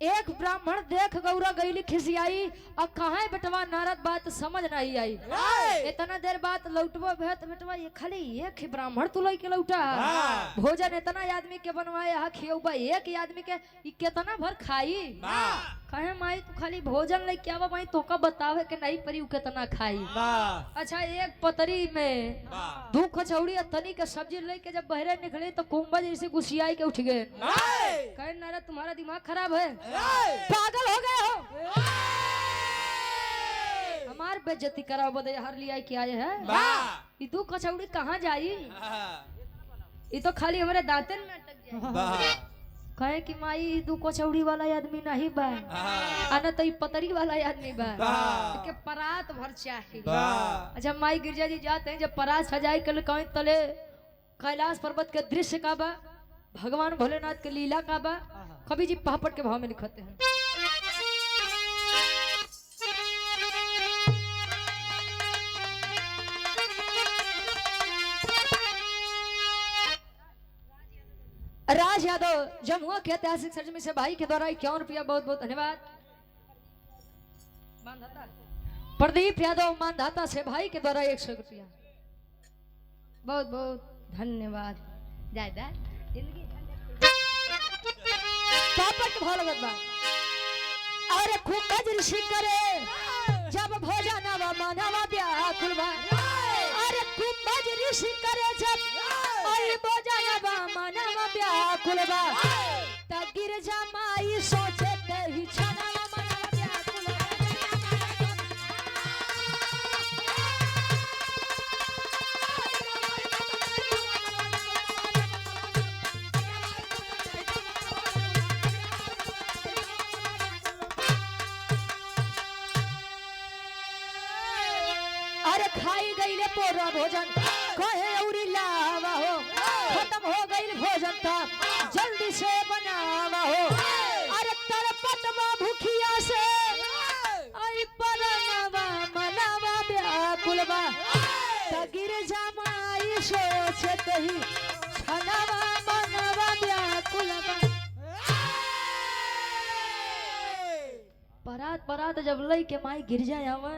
एक ब्राह्मण देख गौरा गईली खिसियाई और कहा बेटवा नारद बात समझ नहीं आई इतना देर बाद लौटबो भेत बेटवा ये खाली एक ही ब्राह्मण तू लई के लौटा भोजन इतना आदमी के बनवाए हा खियौबा एक ही आदमी के कितना भर खाई कहे माई तू खाली भोजन लेके आवा माई तोका बतावे के नहीं परी कितना खाई अच्छा एक पतरी में 2 कचौड़ी और तनी के सब्जी लेके जब बहरे निकले तो कुंभज जैसे गुस्सियाई के उठ गए कहे नारद तुम्हारा दिमाग खराब है पागल हो गए हो हमार बेइज्जती कराओ बदे हर लिया के आए हैं ये 2 कचौड़ी कहाँ जाई ये तो खाली हमारे दांतन में अटक जाए कहे कि माई 2 कचौड़ी वाला आदमी नहीं बा आना तो पतरी वाला आदमी बा के परात भर चाहिए अच्छा माई गिरजा जी जाते हैं जब परात सजाई कर कहीं तले कैलाश पर्वत के दृश्य का बा भगवान भोलेनाथ के लीला का बा कवि जी पापड़ के भाव में लिखते हैं राज यादव जमुआ के ऐतिहासिक सरजमी से भाई के द्वारा 51 रुपया बहुत बहुत धन्यवाद। प्रदीप यादव मानधाता से भाई के द्वारा 100 रुपया बहुत बहुत धन्यवाद। ज्यादा जिंदगी पापा के भाव लगत बा। अरे खूब ऋषि करे जब भोजनवा मनवा व्याकुल बा। अरे खूब ऋषि करे जब भोजनवा मनवा व्याकुल बा। तब गिरजा माई सोचे ते ही छनवा मनवा व्याकुल बा। अरे खाई गईले पोरा भोजन कहे औरी लावा हो। खत्म हो गईल भोजन था जल्दी से बनावा हो। अरे तड़पत बा भूखिया से आई परनवा मनवा व्याकुल बा। तगिर जमाई सोचत ही छनवा मनवा व्याकुल बा। बरात बरात जब लई के माई गिर जाए आवा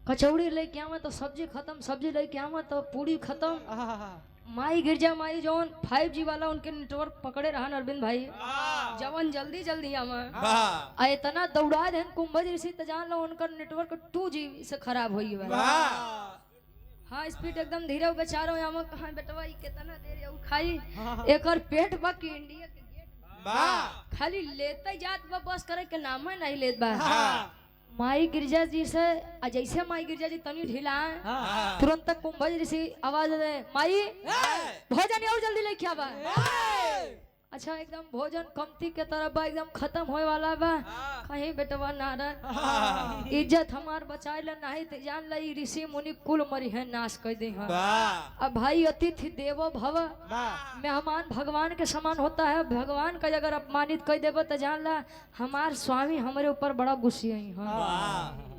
कचौड़ी लेके आवा तो सब्जी खत्म, सब्जी लेके आवा तो पूरी खत्म। माई गिरजा माई जौन 5G वाला उनके नेटवर्क पकड़े रहन अरविंद भाई जवन जल्दी जल्दी आवा आ इतना दौड़ा देन कुंभज ऋषि त जान लो उनका नेटवर्क 2G से खराब होई बा। हाँ स्पीड एकदम धीरे बेचारो आवा कहां बेटवा ई कितना देर यू खाई एकर पेट बा कि इंडिया के गेट बा खाली लेते जात बा बस करे के नाम है नहीं लेत बा। माई गिरजा जी से जैसे माई गिरजा जी तनी ढीला तुरंत कुंभज ऋषि आवाज दे माई भोजन और जल्दी लेके आवा। अच्छा एकदम भोजन कमती के तरफ बा एकदम खत्म होए वाला बा। कहीं बेटवा नारद इज्जत हमार बचाए ला नहीं तो जान ला ऋषि मुनि कुल मरी है नाश कर दे। अब भाई अतिथि देवो भव मेहमान भगवान के समान होता है। भगवान का अगर अपमानित कर देव तो जान ला हमार स्वामी हमारे ऊपर बड़ा गुस्से है।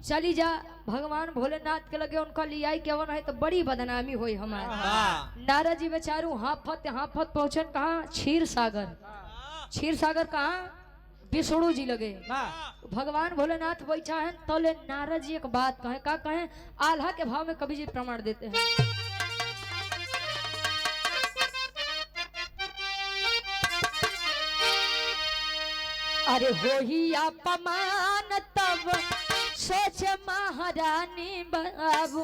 चली जा भगवान भोलेनाथ के लगे उनका लिया केवन है तो बड़ी बदनामी हुई हमारे। नारद जी बेचारू हाफत पहुंचन कहाँ क्षीर सागर। क्षीर सागर कहाँ विष्णु जी लगे। भगवान भोलेनाथ बैठा है तो ले नारद जी एक बात कहे का कहे आल्हा के भाव में कवि जी प्रमाण देते हैं। अरे हो ही अपमान तब सोच महारानी बाबू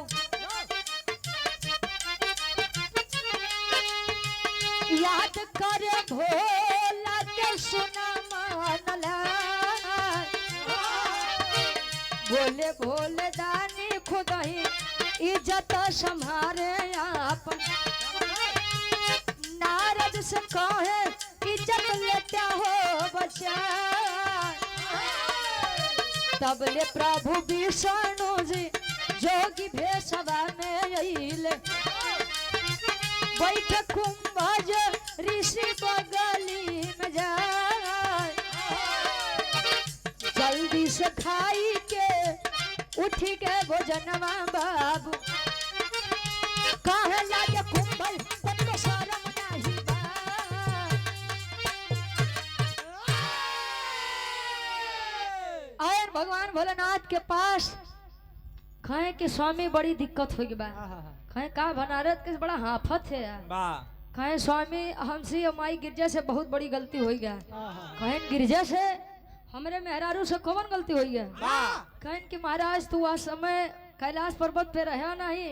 याद कर भोला के सुना मानला। बोले भोले दानी खुद ही इज्जत संभारे आप। नारद से कहे इज्जत लेते हो बचा। तबले प्रभु विष्णु जी जोगी भेषवा में अइले। बैठ कुंभज ऋषि बगली में जाए। जल्दी से खाई के उठी के भोजनवा बाबू। कहे लागे कुंभज तनको शरम नहीं बा। आए भगवान भोलेनाथ के पास कहे कि स्वामी बड़ी दिक्कत हो गई बा। कहे का बनारस के बड़ा हाफत है यार। कहे स्वामी हमसे हमारी गिरजा से बहुत बड़ी गलती हो गया। कहे गिरजा से हमरे मेहरारू से कौन गलती हुई है। कहे कि महाराज तू आज समय कैलाश पर्वत पे रहा नहीं।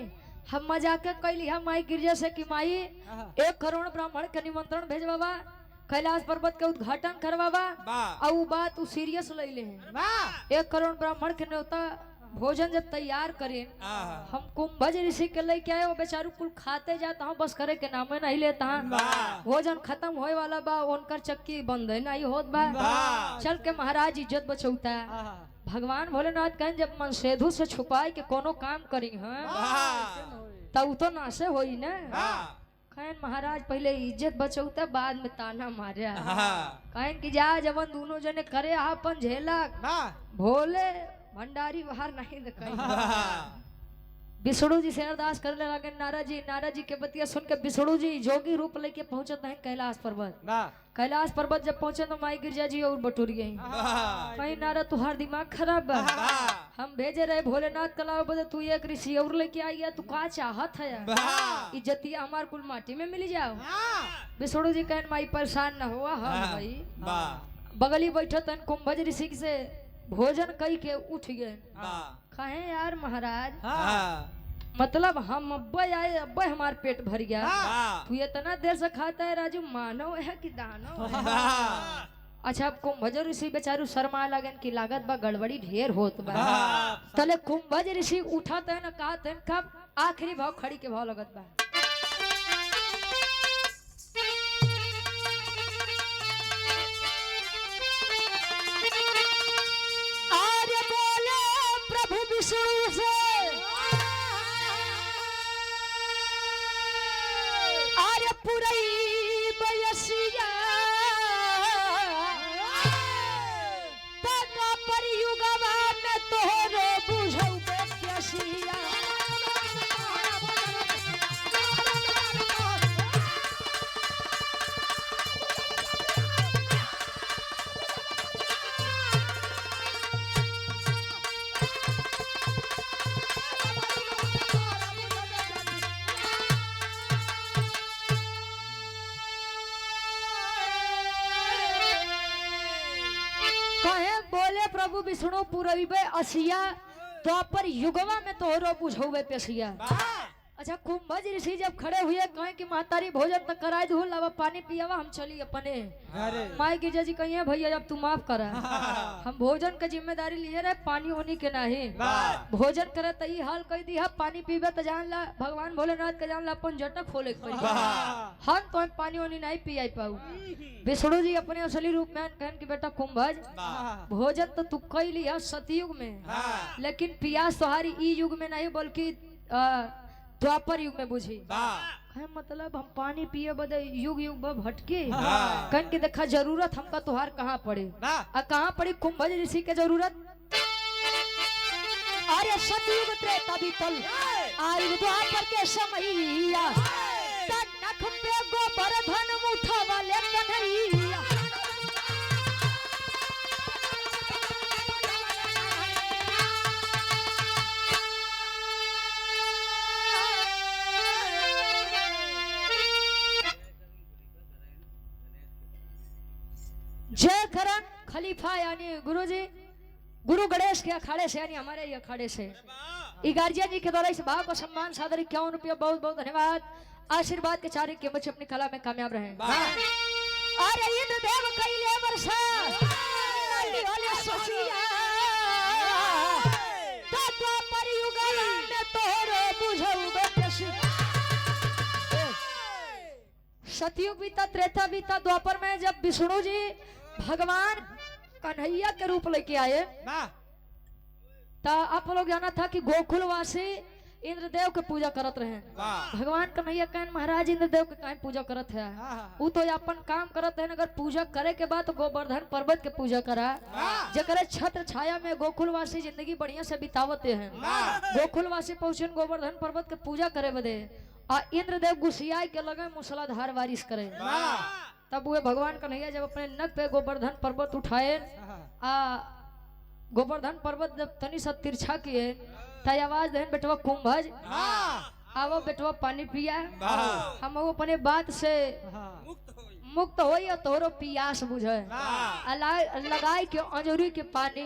हम मजाक कैली हम माई गिरजा से कि माई 1 करोड़ ब्राह्मण के निमंत्रण भेजवा कैलाश पर्वत के उद्घाटन करवावा और वो बात तू सीरियस ले ले हैं। 1 करोड़ ब्राह्मण के न्योता भोजन जब तैयार करें हम कुंभज ऋषि के लेके आए वो बेचारू कुल खाते जाता हूँ बस करे के नाम नहीं लेता भोजन खत्म होए वाला बा उनकर चक्की बंद है नहीं होत बा। चल के महाराज इज्जत बचौता। भगवान भोलेनाथ कहें जब मन सेधु से छुपाए के कोनो काम करी तब तो नाशे होई ना। कहें महाराज पहले इज्जत बचौता बाद में ताना मारे। कहें कि जा जवन दोनों जने करे अपन झेला भोले भंडारी बाहर नहीं दिखाई। विष्णु जी से अरदास करने लगे नारद जी के बतिया सुन के विष्णु जी जोगी रूप लेके पहुंचत हैं कैलाश पर्वत। वाह कैलाश पर्वत जब पहुंचे तो माई गिरजा जी और बटुर गई। कहीं नारद तुहार दिमाग खराब बा, हम भेजे रहे भोलेनाथ कलाव बदे तू एक ऋषि और लेके आई है, तू का चाहत है? इज्जतिया हमार कुल माटी में मिल जाओ। विष्णु जी कहन माई परेशान न हुआ हम भाई बगली बैठत कुंभज ऋषि से भोजन कई के उठ गए। कहे यार महाराज मतलब हम अब्बे आए अब्बे हमार पेट भर गया, तू इतना देर से खाता है राजू, मानव है कि दानव है? अच्छा अब कुंभज ऋषि बेचारू शर्मा लगन की लागत बा गड़बड़ी ढेर होत बा। तले कुंभज ऋषि उठत है न कहत है कब आखिरी भाव खड़ी के भाव लगत बा। विष्णु से आर्य पुरई बयसिया तका पर युगवा में तोहरो बुझौ बेसिया। प्रभु विष्णु पुरबे असिया द्वापर युगवा में तोहरो बुझौबे पेशिया। अच्छा कुंभज ऋषि जब खड़े हुए कहे कि महतारी भोजन तक कराए दू लावा पानी पियावा हम चली अपने। माई गिरजा जी कहिए भैया जब तू माफ करा हम भोजन का जिम्मेदारी लिए रहे पानी होनी के नहीं भोजन करे तई हाल कह दी पानी पीबे तो जान ला भगवान भोलेनाथ के जान ला अपन जटक खोले हम तो पानी होनी नहीं पिया पाऊ। विष्णु जी अपने असली रूप में कहन कि बेटा कुंभज भोजन तो तू कई लिया सतयुग में, लेकिन पियास तुम्हारी ई युग में नहीं बल्कि द्वापर युग में बुझी। मतलब हम पानी पिए बदे युग युग भटके कहन के देखा जरूरत हमका तुहार कहाँ पड़े कहाँ पड़ी कुंभज ऋषि के जरूरत। अरे सतयुग त्रेता बीतल आयु द्वापर के समैया नख पे गोबर धन मुठा वाले कन्हैया। जय करण खलीफा यानी गुरुजी गुरु गणेश के अखाड़े से यानी हमारे ये अखाड़े से गार्जियन जी के द्वारा इस भाव को सम्मान सादर 51 रुपया बहुत बहुत धन्यवाद। आशीर्वाद के चारे के बच्चे अपनी कला में कामयाब रहे। अरे इंद्र देव कैले वर्षा ओले सोचिया तत्व परियुग में तोरो बुझौबे पेशी। सतयुग बीता त्रेता बीता द्वापर में जब विष्णु जी भगवान कन्हैया के रूप लेके आए तो आप लोग जाना था कि गोकुलवासी इंद्रदेव के पूजा करत रहे। भगवान कन्हैया कहन महाराज इंद्रदेव के काहे पूजा करत है? वो तो अपन काम करत है, अगर पूजा करे के बाद तो गोवर्धन पर्वत के पूजा करा जकरे छत्र छाया में गोकुलवासी जिंदगी बढ़िया से बितावते हैं। गोकुलवासी पहुंचन गोवर्धन पर्वत के पूजा करे बदे इंद्रदेव गुस्सियाई के लगे मूसलाधार बारिश करे। तब वो भगवान कन्हैया जब अपने नक पे गोवर्धन पर्वत उठाए गोवर्धन पर्वत जब तनी सा तिरछा किए तय आवाज देन बेटवा कुंभज आवो बेटवा पानी पिया हम अपने बात से मुक्त होई और तोरो पियास बुझे लगाई के अंजूरी के पानी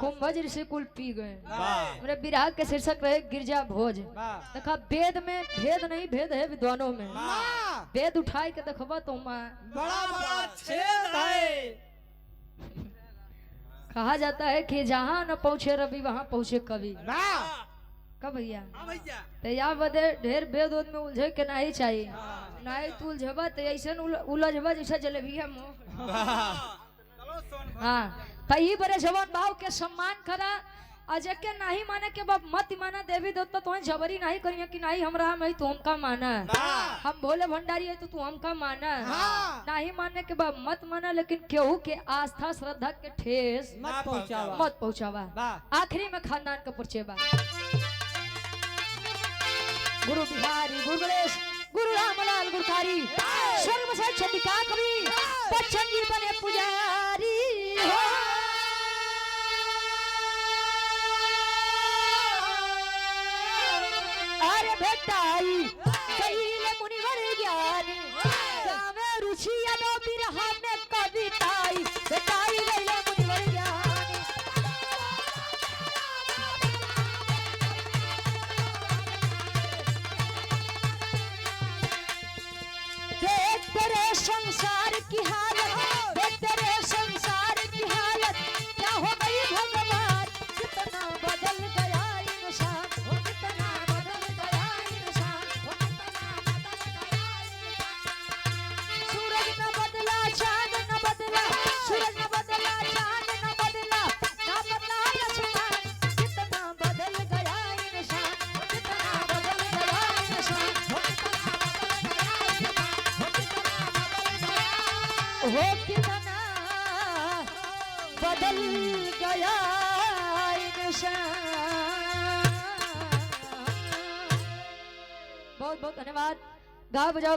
कुंभज ऋषि कुल पी गए। मेरे विराह के शीर्षक रहे गिरजा भोज। देखा वेद में भेद नहीं भेद है विद्वानों में। वेद उठाए के देखबा तो बड़ा छेद है। कहा जाता है कि जहाँ न पहुँचे रवि वहाँ पहुँचे कवि। कब भैया तो यहाँ बदे ढेर वेद में उलझे के नहीं चाहिए नहीं तू उलझबा तो ऐसा उलझबा जैसा जलेबिया मुँह। हाँ तही बड़े जवान भाव के सम्मान करा अजय के नहीं माने के बाप मत माना देवी देवता तो जबरी नहीं करिए कि नहीं हम रहा मैं तू हमका माना हम भोले भंडारी है तो तू हमका माना नहीं मानने के बाद मत माना, लेकिन केहू के आस्था श्रद्धा के ठेस मत पहुंचावा। आखिरी में खानदान का परिचय बा। गुरु बिहारी, गुरु गणेश, गुरु रामलाल गुरकारी, स्वर्ग से चंडिका कवि, बच्चन जी बने पुजारी हो। अरे बेटाई कहिले मुनिवर ज्ञानी, गावे रुचि अनो बिरहा में कविताई, बेटाई कहिले मुनिवर ज्ञानी। देख तेरे संसार की हालत, देख तेरे संसार की हालत, क्या हो गई भगवान, कितना बदल गया इंसान, हो कितना बदल गया इंसान, हो कितना बदल गया इंसान। सूरज न बदला, चांद न बदला, सूरज न बदला, चांद न बदला, ना बदला आसमान, कितना बदल गया इंसान, हो कितना बदल गया इंसान, हो कितना हो कितना बदल गया इंसान। बहुत बहुत धन्यवाद। गाओ बजाओ।